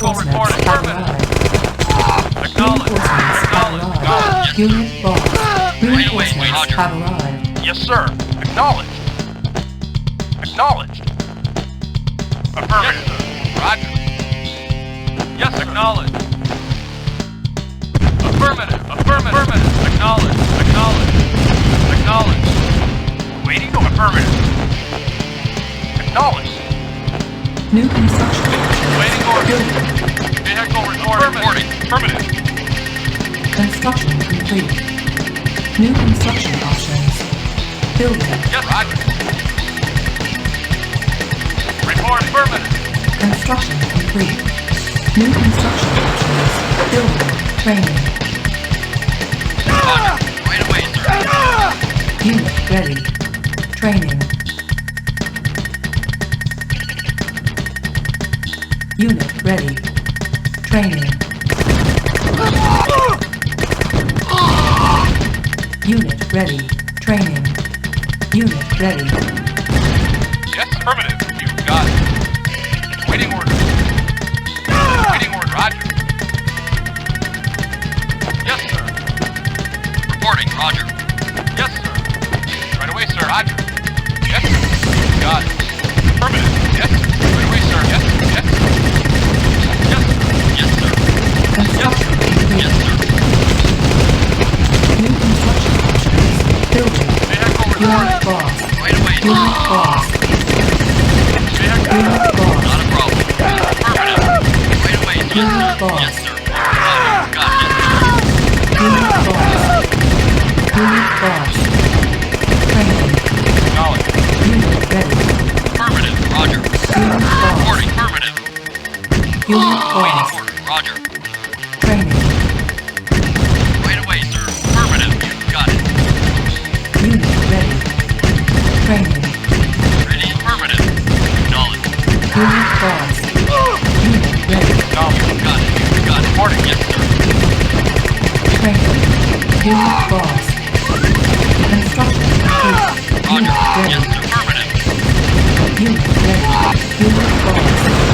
Vehicle reporting. Affirmative. Acknowledge. Acknowledge. Unit lost. Reinforcements have arrived. Yes, sir. Acknowledged. Acknowledged. Affirmative. Yes, sir. Roger. Yes, acknowledged. Affirmative. Affirmative. Affirmative. Acknowledged. Acknowledged. Acknowledged. Waiting. Affirmative. Acknowledged. New construction. Waiting order. Vehicle reporting. Affirmative. Construction complete. New construction options. Building. Yes, Roger. Report. Affirmative. Construction complete. New construction options. Building. Training. Right away, sir. Unit ready. Training. Unit ready. Training. Unit ready. Training. Unit ready. Yes, affirmative. You got it. Waiting order. Waiting order. Roger. Yes, sir. Reporting. Roger. Yes, sir. Right away, sir. Roger. Yes, sir. You got it. Affirmative. Yes, sir. Right away, sir. Yes, yes. Yes, sir. Yes, sir. Construction complete. Yes, sir. New construction options. Building. Vehicle Unit reporting. lost. Right away, sir. Unit lost. Vehicle. Unit lost. Not a problem. Affirmative. Right away, sir. Unit lost. Yes, sir. Got it. Unit lost. Unit lost. Training. Acknowledge. Unit ready. Affirmative. Roger. Unit lost. Reporting. Affirmative. Unit Waiting lost. order. Roger. Training. Right away, sir. Affirmative. You got it. Unit ready. Training. Ready. Affirmative. Acknowledge. Unit lost. Unit ready. Acknowledge. You got it. You got it. Reporting. Yes, sir. Training. Unit lost. Construction complete. Roger. Unit ready. Yes, sir. Affirmative. Unit ready. Unit lost.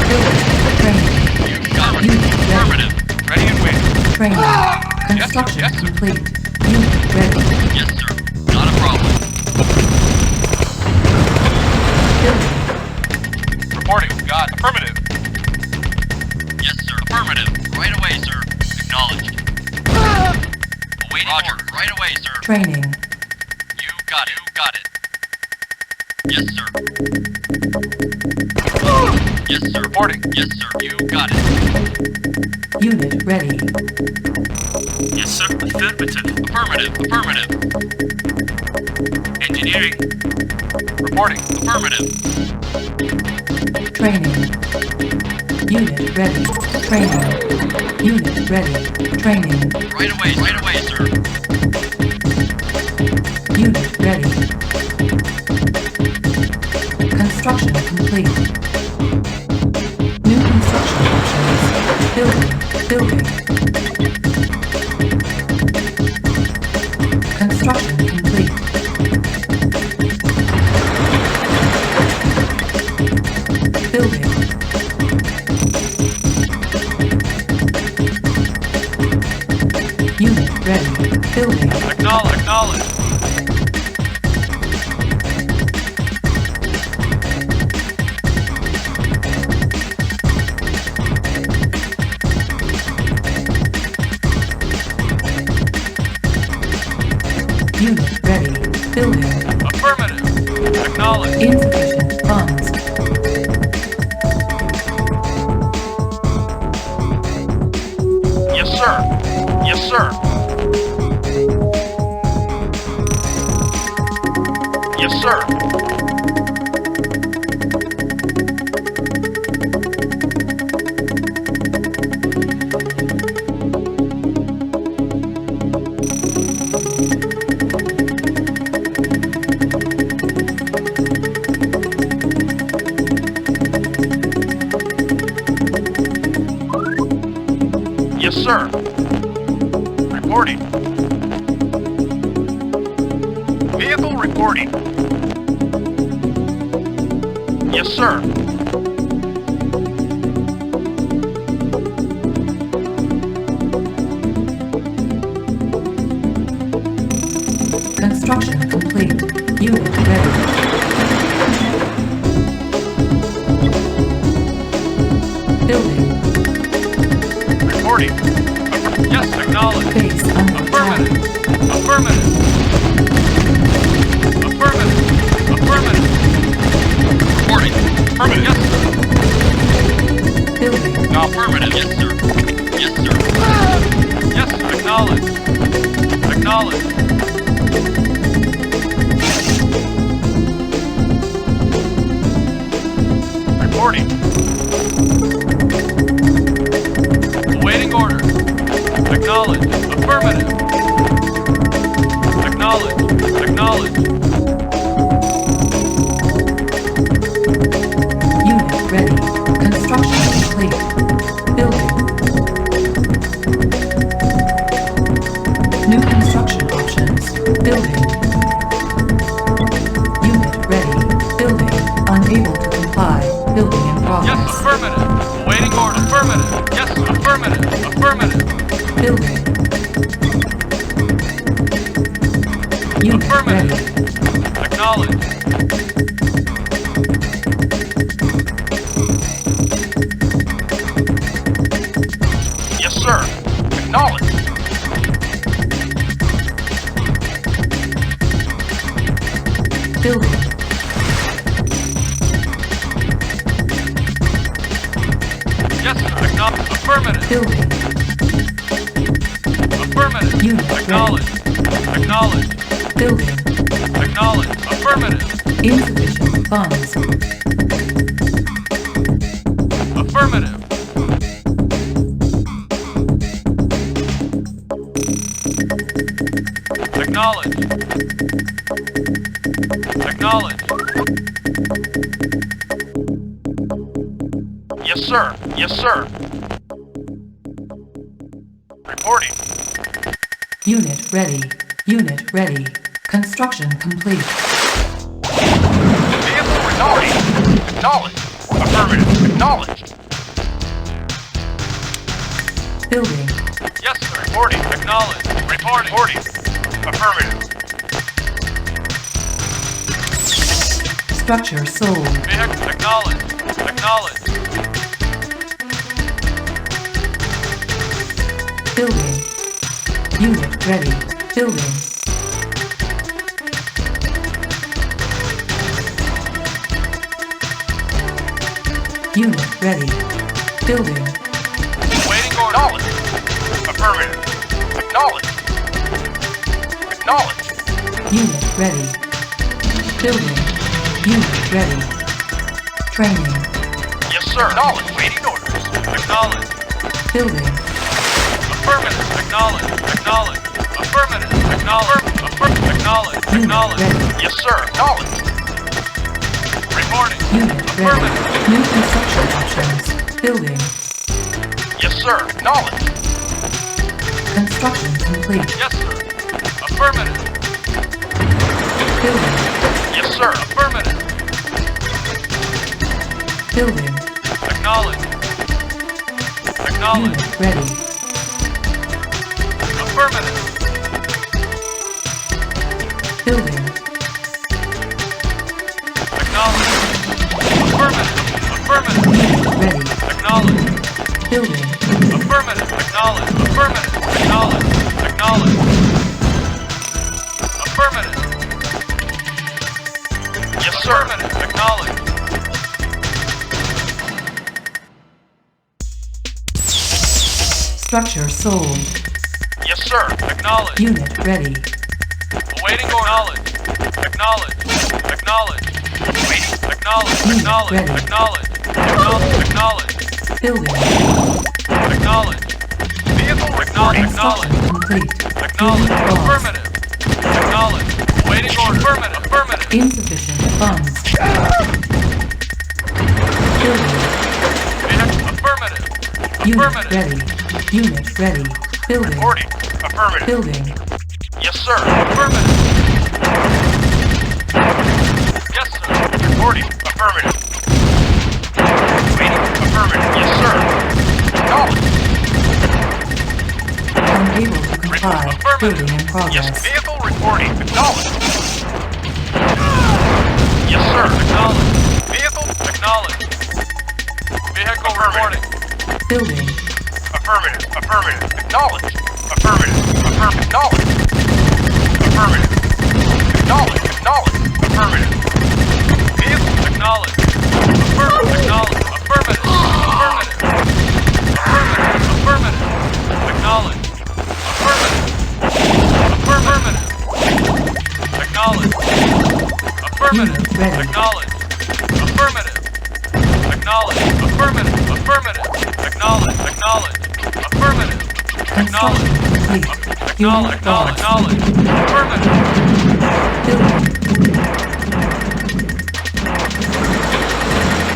Building. Training. You got it. Unit ready. Affirmative. Ready and waiting. Training. Yes, Construction yes, sir. complete. Unit ready. Yes, sir. Not a problem. Building. Reporting. Got it. Affirmative. Yes, sir. Affirmative. Right away, sir. Acknowledged. Awaiting Roger. Right away, sir. Training. You got it. You got it. Yes, sir. Yes, sir. Reporting. Yes, sir. You got it. Unit ready. Yes, sir. Affirmative. Affirmative. Affirmative. Engineering. Reporting. Affirmative. Training. Unit ready. Training. Unit ready. Training. Right away, sir. Unit ready. Construction complete. New construction options. Building. Building. Construction complete. Building. Unit ready. Building. Acknowledge. Unit ready. Building. Affirmative. Acknowledge. Insufficient funds. Yes, sir. Yes, sir. Yes, sir. Yes, sir. Reporting. Vehicle reporting. Yes, sir. Reporting. Yes, acknowledged. Base under attack. Affirmative. Affirmative. Affirmative. Reporting. Affirmative. Yes, sir. Building. Affirmative. Yes, sir. Yes, sir. Yes, sir. Acknowledged. Acknowledged. Reporting. Awaiting order. Acknowledged. Affirmative. Acknowledged. Acknowledged. Unit ready. Construction complete. Building. New construction options. Building. Unit ready. Building. Unable to comply. Building in progress. Yes, affirmative. Awaiting order. Affirmative. Yes, affirmative. Affirmative. Building. Unit Affirmative. ready. Acknowledged. Yes, sir. Acknowledged. Building. Yes, sir. Acknowledged. Affirmative. Building. Affirmative. Unit Acknowledged. Acknowledged. Building. Acknowledged. Affirmative. Insufficient funds. Affirmative. Acknowledged. Acknowledged. Yes, sir. Yes, sir. Reporting. Unit ready. Unit ready. Construction complete. Vehicle reporting. Acknowledged. Affirmative. Acknowledged. Building. Yes, sir. Reporting. Acknowledged. Reporting. Reporting. Affirmative. Structure sold. Vehicle acknowledged. Acknowledged. Building. Unit ready. Building. Unit ready. Building. Waiting order. Acknowledged. Affirmative. Acknowledged. Acknowledged. Unit ready. Building. Unit ready. Training. Yes, sir. Acknowledged. Waiting orders. Acknowledged. Building. Affirmative. Acknowledged. Acknowledged. Affirmative. Acknowledged. Acknowledged. Unit Acknowledged. ready. Yes, sir. Acknowledged. Reporting. Unit ready. Affirmative. New construction options. Building. Yes, sir. Acknowledged. Construction complete. Yes, sir. Affirmative. Building. Yes, sir. Affirmative. Building. Acknowledged. Acknowledged. Unit ready. Affirmative. Building. Acknowledged. Affirmative. Affirmative. Unit ready. Acknowledged. Building. Affirmative. Acknowledged. Affirmative. Acknowledged. Acknowledged. Affirmative. Yes, sir. Affirmative. Acknowledged. Structure sold. Yes, sir. Acknowledged. Unit ready. Awaiting order. Acknowledged. Acknowledged. Waiting. Acknowledged. Unit Acknowledged. ready. Acknowledged. Acknowledged. Acknowledged. Building. Acknowledged. Vehicle acknowledged. Construction Acknowledged. complete. Acknowledged. Unit lost. Affirmative. Acknowledged. Waiting order. Affirmative. Affirmative. Insufficient funds. Building. Affirmative. Unit Affirmative. ready. Unit ready. Building. Reporting. Affirmative. Building. Yes, sir. Affirmative. Yes, sir. Reporting. Affirmative. Waiting. Affirmative. Yes, sir. Acknowledged. Unable to comply. Affirmative. Building in Yes, progress. vehicle reporting. Acknowledged. Yes, sir. Acknowledged. Vehicle acknowledged. Vehicle reporting. Building. Affirmative. Affirmative. Acknowledged. Affirmative. Affirmative. Acknowledged. Affirmative. Acknowledged. Acknowledged. Affirmative. Vehicle acknowledged. Affirmative. Acknowledged. Affirmative. Affirmative. Affirmative. Affirmative. Acknowledged. Affirmative. Affirmative. Acknowledged. Affirmative. Acknowledged. Affirmative. Acknowledged. Affirmative. Affirmative. Acknowledged. Acknowledged. Affirmative. Construction complete. Unit Acknowledge. lost. Affirmative. Building.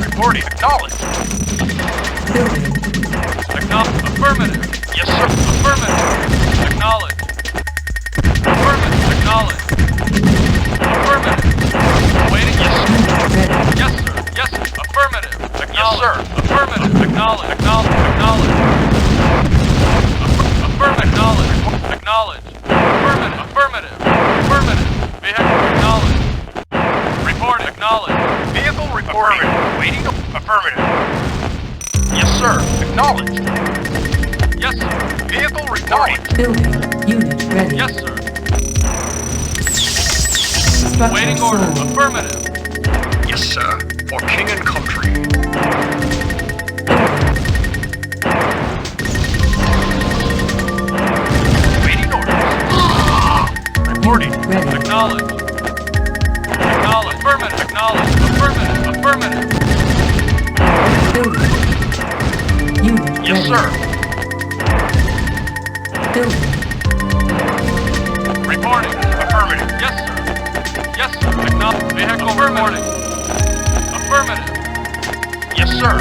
Reporting. Acknowledged. Building. Affirmative. Yes, sir. Affirmative. Acknowledged. Affirmative. Acknowledged. Affirmative. Waiting. Yes, sir. Unit ready. Yes, sir. Yes, sir. Affirmative. Yes, sir. Affirmative. Acknowledge. Acknowledge. Acknowledge. Affirmative. Acknowledge. Acknowledge. Affirmative. Affirmative. Affirmative. Vehicle acknowledged. Report acknowledged. Vehicle reporting. Waiting. Affirmative. Yes, sir. Acknowledged. Yes, sir. Vehicle reporting. Building. Unit ready. Yes, sir. Structure Waiting order. sold. Affirmative. Yes, sir. For king and country. Waiting orders. Reporting. Unit ready. Acknowledged. Acknowledged. Affirmative. Acknowledged. Affirmative. Affirmative. Building. Unit Yes, ready. sir. Building. Reporting. Affirmative. Yes, sir. Yes, sir. Acknowledged. Vehicle reporting. Affirmative. Yes, sir.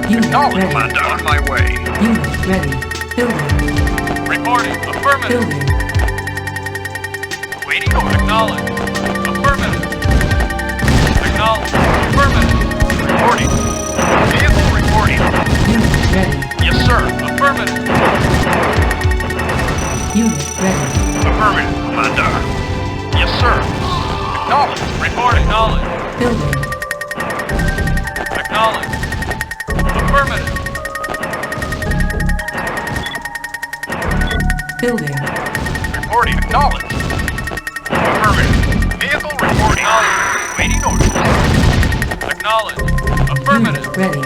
Unit Acknowledged. ready. Commander, on my way. Unit ready. Building. Reporting. Affirmative. Building. Waiting order. Acknowledged. Affirmative. Acknowledged. Affirmative. Reporting. Vehicle reporting. Unit ready. Yes, sir. Affirmative. Unit ready. Affirmative. Commander. Yes, sir. Acknowledged. Report acknowledged. Building. Acknowledged. Affirmative. Building. Reporting. Acknowledged. Affirmative. Vehicle reporting. Acknowledged. Waiting orders. Acknowledged. Affirmative. Unit ready.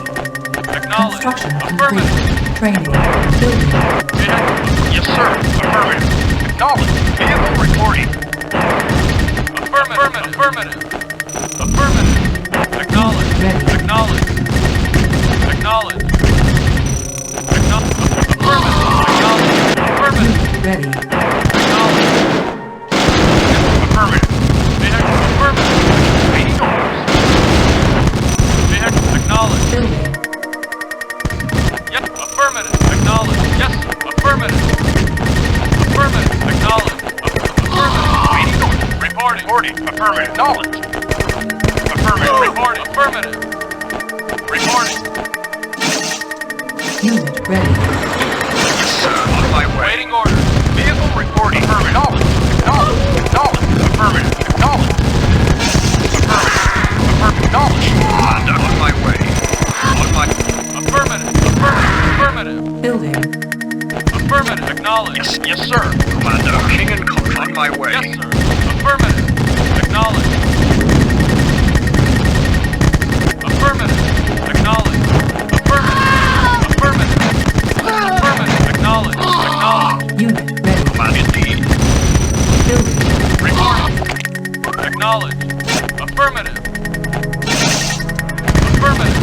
Acknowledged. Construction Affirmative. complete. Training. Building. Vehicle. Yes, sir. Affirmative. Acknowledged. Vehicle reporting. Affirmative. Affirmative. Affirmative. Acknowledged. Ready. Acknowledged. Acknowledged. Affirmative. Acknowledged. Affirmative. Unit ready. Acknowledged. Affirmative. Vehicle. Affirmative. Waiting orders. Vehicle. Acknowledged. Building. Yes. Affirmative. Acknowledged. Yes. Affirmative. Affirmative. Acknowledged. Affirmative. Waiting order. Reporting. Reporting. Affirmative. Acknowledged. Affirmative. Reporting. Affirmative. Reporting. Unit ready. Yes, sir. On my way. Waiting order. Vehicle reporting. Affirmative. Acknowledged. Acknowledged. Affirmative. Acknowledged. Affirmative. Affirmative. Acknowledged. Commander, on my way. On my... Affirmative. Affirmative. Affirmative. Building. Affirmative. Acknowledged. Yes. Yes, sir. Commander, king and country. On my way. Yes, sir. Affirmative. Acknowledged. Affirmative. Acknowledged. Affirmative. Affirmative. Affirmative. Acknowledged. Acknowledged. Unit ready. Command indeed. Building. Reporting. Acknowledged. Affirmative. Affirmative.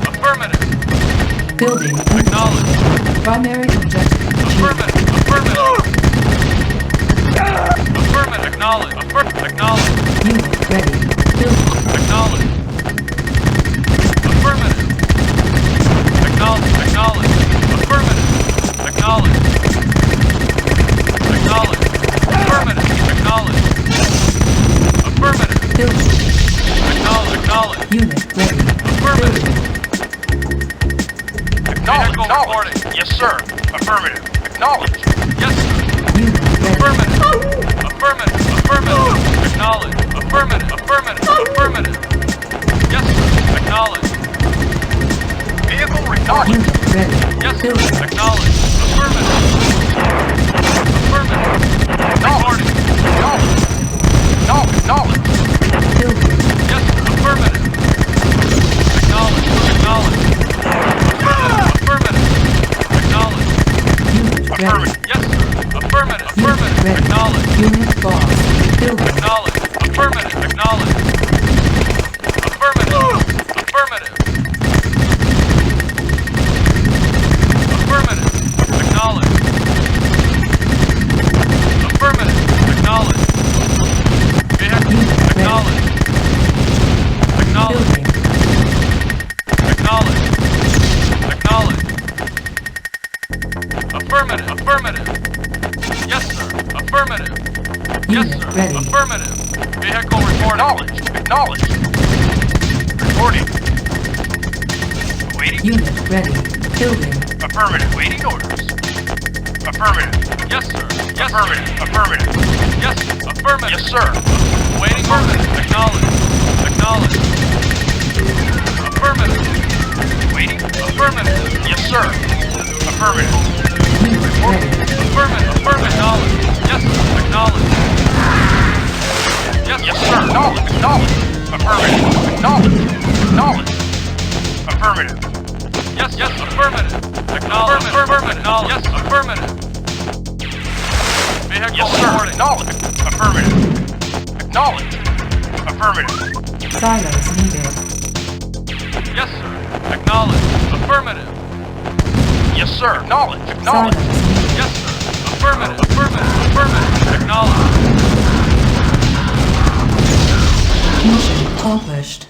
Affirmative. Building. Acknowledged. Primary objective achieved. Affirmative. Affirmative. Affirmative. Acknowledged. Acknowledged. Unit ready. Building. Acknowledged. Affirmative. Acknowledged. Acknowledged. Affirmative. Acknowledged. Acknowledged. Affirmative. Acknowledged. Affirmative. Building. Acknowledged. Acknowledged. Unit ready. Affirmative. Building. Acknowledged. Reporting. Yes, sir. Affirmative. Acknowledged. Yes, sir. Unit ready. Affirmative. Affirmative. Affirmative. Acknowledged. Affirmative. Affirmative. Affirmative. Yes, sir. Acknowledged. Vehicle reporting. Unit ready. Yes, sir. Building. Acknowledged. Affirmative. Affirmative. Reporting. Acknowledged. Building. Yes, sir. Affirmative. Acknowledged. Acknowledged. Affirmative. Acknowledged. Unit ready. Yes, sir. Affirmative. Unit Affirmative. ready. Acknowledged. Unit lost. Building. Acknowledged. Affirmative. Acknowledged. Affirmative. Affirmative. Affirmative. Acknowledged. Affirmative. Acknowledged. Vehicle. Acknowledged. Acknowledged. Building. Acknowledged. Acknowledged. Affirmative. Affirmative. Yes, sir. Affirmative. Yes, Unit sir. ready. Affirmative. Vehicle reporting. Acknowledged. Reporting. Waiting. Unit ready. Building. Affirmative. Waiting orders. Affirmative. Yes, sir. Yes, sir. Affirmative. Affirmative. Yes, affirmative. Yes, sir. Waiting affirmative. Acknowledged. Acknowledged. Affirmative. Waiting. Affirmative. Yes, sir. Affirmative. Unit ready. Affirmative. Affirmative. Acknowledged. Yes, sir. Acknowledged. Yes, Yes, sir. Acknowledged. Acknowledged. Affirmative. Acknowledged. Acknowledged. Affirmative. yes, yes, affirmative. Acknowledged. Affirmative. Acknowledged. Yes, affirmative. Vehicle Yes, sir. reporting. Acknowledged. Affirmative. Acknowledged. Affirmative. Silos needed. Yes, sir. Acknowledged. Affirmative. Yes, sir. Acknowledged. Silos Acknowledged. needed. Yes, sir. Affirmative. Affirmative. Affirmative. Acknowledged. Mission accomplished.